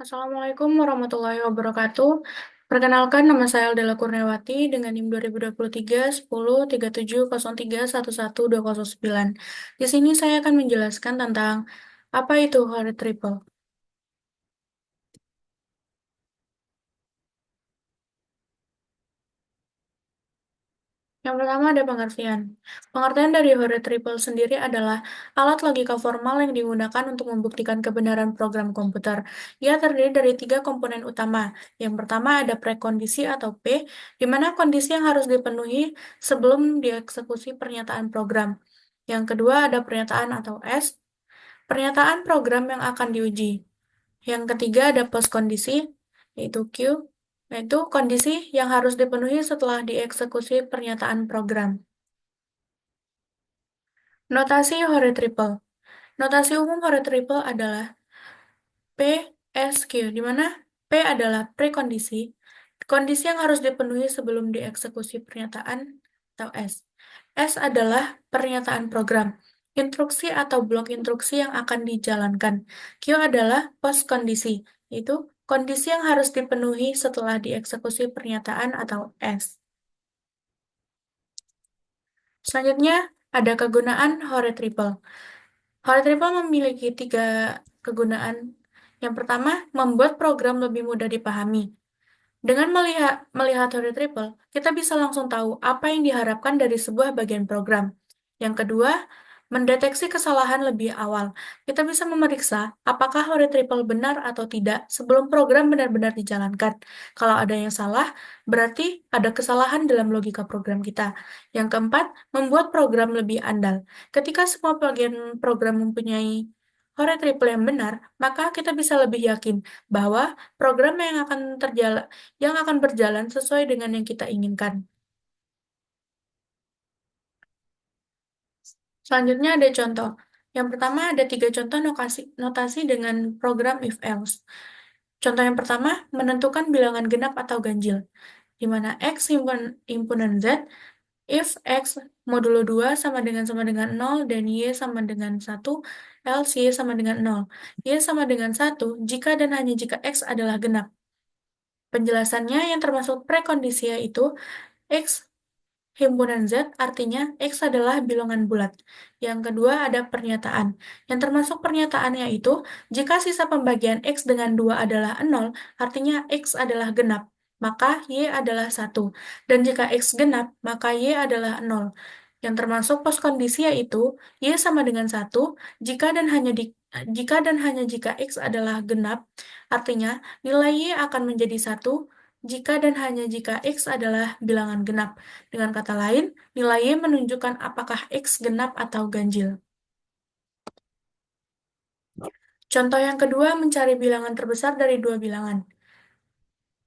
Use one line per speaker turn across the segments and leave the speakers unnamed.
Assalamualaikum warahmatullahi wabarakatuh. Perkenalkan, nama saya Aldela Kurniawati dengan NIM 2023 10 37 03 11 209. Di sini saya akan menjelaskan tentang apa itu Holy Triple. Yang pertama ada pengertian. Pengertian dari Holy Triple sendiri adalah alat logika formal yang digunakan untuk membuktikan kebenaran program komputer. Ia terdiri dari tiga komponen utama. Yang pertama ada prekondisi atau P, di mana kondisi yang harus dipenuhi sebelum dieksekusi pernyataan program. Yang kedua ada pernyataan atau S, pernyataan program yang akan diuji. Yang ketiga ada postkondisi, yaitu Q, yaitu kondisi yang harus dipenuhi setelah dieksekusi pernyataan program. Notasi Hore Triple. Notasi umum Hore Triple adalah PSQ, di mana P adalah prekondisi, kondisi yang harus dipenuhi sebelum dieksekusi pernyataan, atau S. S adalah pernyataan program, instruksi atau blok instruksi yang akan dijalankan. Q adalah postkondisi, yaitu kondisi yang harus dipenuhi setelah dieksekusi pernyataan atau S. Selanjutnya, ada kegunaan Hore Triple. Hore Triple memiliki tiga kegunaan. Yang pertama, membuat program lebih mudah dipahami. Dengan melihat Hore Triple, kita bisa langsung tahu apa yang diharapkan dari sebuah bagian program. Yang kedua, mendeteksi kesalahan lebih awal. Kita bisa memeriksa apakah Hore Triple benar atau tidak sebelum program benar-benar dijalankan. Kalau ada yang salah, berarti ada kesalahan dalam logika program kita. Yang keempat, membuat program lebih andal. Ketika semua bagian program mempunyai Hore Triple yang benar, maka kita bisa lebih yakin bahwa program yang akan berjalan sesuai dengan yang kita inginkan. Selanjutnya ada contoh. Yang pertama ada tiga contoh notasi dengan program if-else. Contoh yang pertama, menentukan bilangan genap atau ganjil, di mana X himpunan Z, if X modulo 2 sama dengan 0 dan Y sama dengan 1, else Y sama dengan 0. Y sama dengan 1 jika dan hanya jika X adalah genap. Penjelasannya yang termasuk prekondisi yaitu X himpunan Z artinya X adalah bilangan bulat. Yang kedua ada pernyataan. Yang termasuk pernyataan yaitu jika sisa pembagian X dengan 2 adalah 0, artinya X adalah genap, maka Y adalah 1. Dan jika X genap, maka Y adalah 0. Yang termasuk postkondisi yaitu Y sama dengan 1 jika dan hanya jika X adalah genap, artinya nilai Y akan menjadi 1 jika dan hanya jika X adalah bilangan genap. Dengan kata lain, nilai Y menunjukkan apakah X genap atau ganjil. Contoh yang kedua, mencari bilangan terbesar dari dua bilangan,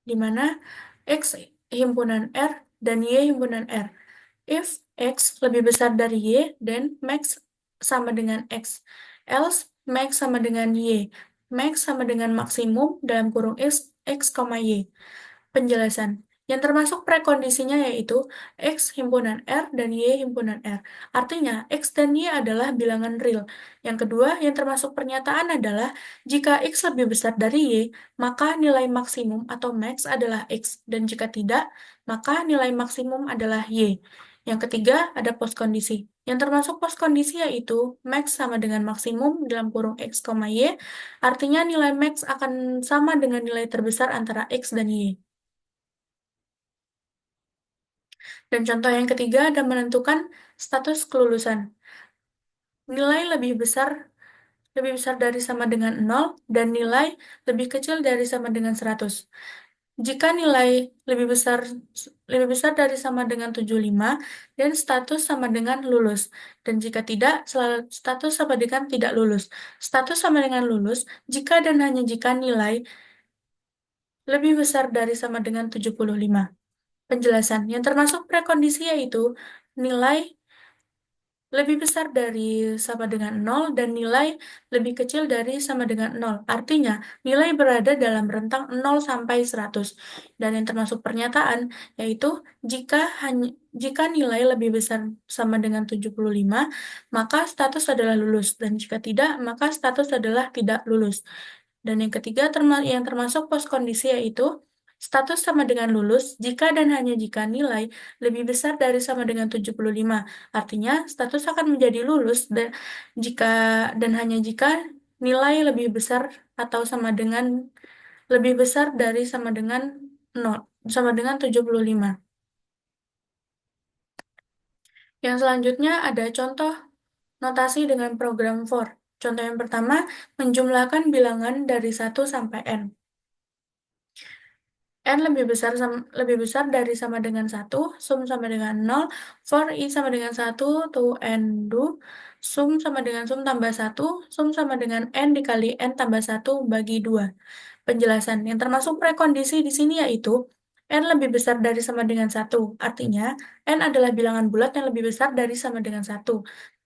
di mana X himpunan R dan Y himpunan R. If X lebih besar dari Y, then max sama dengan X. Else, max sama dengan Y. Max sama dengan maksimum dalam kurung X, Y. Penjelasan. Yang termasuk prekondisinya yaitu X himpunan R dan Y himpunan R. Artinya, X dan Y adalah bilangan real. Yang kedua, yang termasuk pernyataan adalah jika X lebih besar dari Y, maka nilai maksimum atau max adalah X. Dan jika tidak, maka nilai maksimum adalah Y. Yang ketiga, ada postkondisi. Yang termasuk postkondisi yaitu max sama dengan maksimum dalam kurung X, Y. Artinya nilai max akan sama dengan nilai terbesar antara X dan Y. Dan contoh yang ketiga ada menentukan status kelulusan. Nilai lebih besar dari sama dengan 0 dan nilai lebih kecil dari sama dengan 100. Jika nilai lebih besar lebih besar dari sama dengan 75 dan status sama dengan lulus. Dan jika tidak, status sama dengan tidak lulus. Status sama dengan lulus jika dan hanya jika nilai lebih besar dari sama dengan 75. Penjelasan yang termasuk prekondisi yaitu nilai lebih besar dari sama dengan 0 dan nilai lebih kecil dari sama dengan 0. Artinya, nilai berada dalam rentang 0 sampai 100. Dan yang termasuk pernyataan yaitu jika hanya jika nilai lebih besar sama dengan 75, maka status adalah lulus dan jika tidak, maka status adalah tidak lulus. Dan yang ketiga yang termasuk pos kondisi yaitu status sama dengan lulus jika dan hanya jika nilai lebih besar dari sama dengan 75. Artinya status akan menjadi lulus jika dan hanya jika nilai lebih besar atau sama dengan lebih besar dari sama dengan 0, sama dengan 75. Yang selanjutnya ada contoh notasi dengan program for. Contoh yang pertama, menjumlahkan bilangan dari 1 sampai n. N lebih besar dari sama dengan 1, sum sama dengan 0, for I sama dengan 1, to N do, sum sama dengan sum tambah 1, sum sama dengan N dikali N tambah 1 bagi 2. Penjelasan yang termasuk prekondisi di sini yaitu N lebih besar dari sama dengan 1. Artinya, N adalah bilangan bulat yang lebih besar dari sama dengan 1.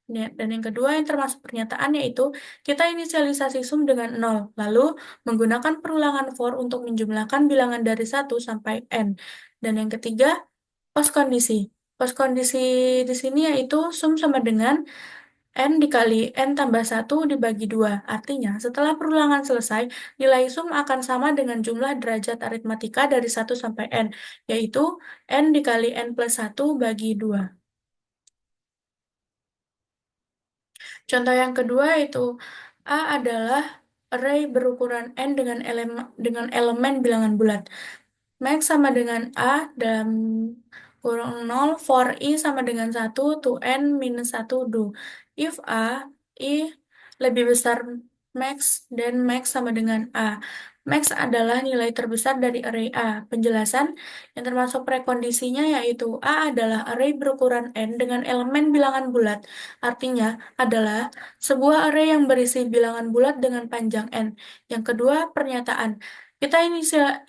Dan yang kedua yang termasuk pernyataan yaitu kita inisialisasi sum dengan 0, lalu menggunakan perulangan for untuk menjumlahkan bilangan dari 1 sampai n. Dan yang ketiga, pos kondisi. Pos kondisi di sini yaitu sum sama dengan n dikali n tambah 1 dibagi 2. Artinya, setelah perulangan selesai, nilai sum akan sama dengan jumlah derajat aritmatika dari 1 sampai n, yaitu n dikali n plus 1 bagi 2. Contoh yang kedua itu A adalah array berukuran n dengan elemen bilangan bulat. Max sama dengan A dalam kurung 0 for I sama dengan 1 to n minus 1 do. If A, I lebih besar max dan max sama dengan A. Max adalah nilai terbesar dari array A. Penjelasan yang termasuk prekondisinya yaitu A adalah array berukuran n dengan elemen bilangan bulat. Artinya adalah sebuah array yang berisi bilangan bulat dengan panjang n. Yang kedua, pernyataan. Kita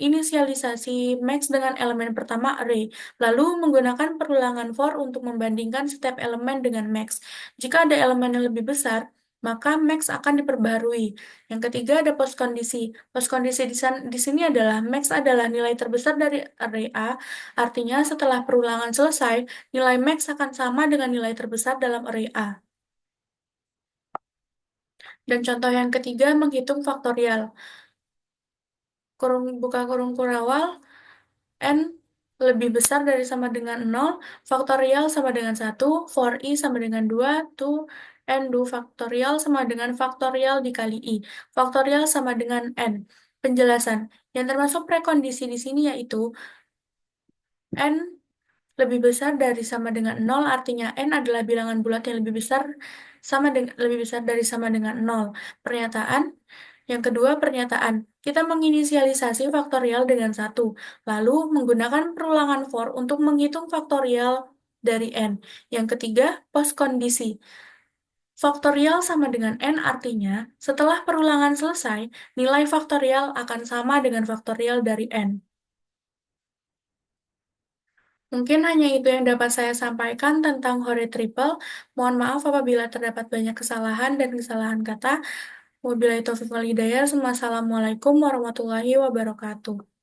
inisialisasi max dengan elemen pertama array, lalu menggunakan perulangan for untuk membandingkan setiap elemen dengan max. Jika ada elemen yang lebih besar, maka max akan diperbarui. Yang ketiga ada post kondisi. Post kondisi di sini adalah max adalah nilai terbesar dari array A, artinya setelah perulangan selesai, nilai max akan sama dengan nilai terbesar dalam array A. Dan contoh yang ketiga menghitung faktorial. Buka kurung kurawal, n lebih besar dari sama dengan 0, faktorial sama dengan 1, for I sama dengan 2, to n do faktorial sama dengan faktorial dikali I. Faktorial sama dengan n. Penjelasan. Yang termasuk prekondisi di sini yaitu n lebih besar dari sama dengan 0, artinya n adalah bilangan bulat yang lebih besar dari sama dengan 0. Pernyataan. Yang kedua, pernyataan. Kita menginisialisasi faktorial dengan 1, lalu menggunakan perulangan for untuk menghitung faktorial dari n. Yang ketiga, pos kondisi. Faktorial sama dengan n artinya, setelah perulangan selesai, nilai faktorial akan sama dengan faktorial dari n. Mungkin hanya itu yang dapat saya sampaikan tentang Hore Triple. Mohon maaf apabila terdapat banyak kesalahan dan kesalahan kata. Wabillahi taufiq wal hidayah. Wassalamualaikum warahmatullahi wabarakatuh.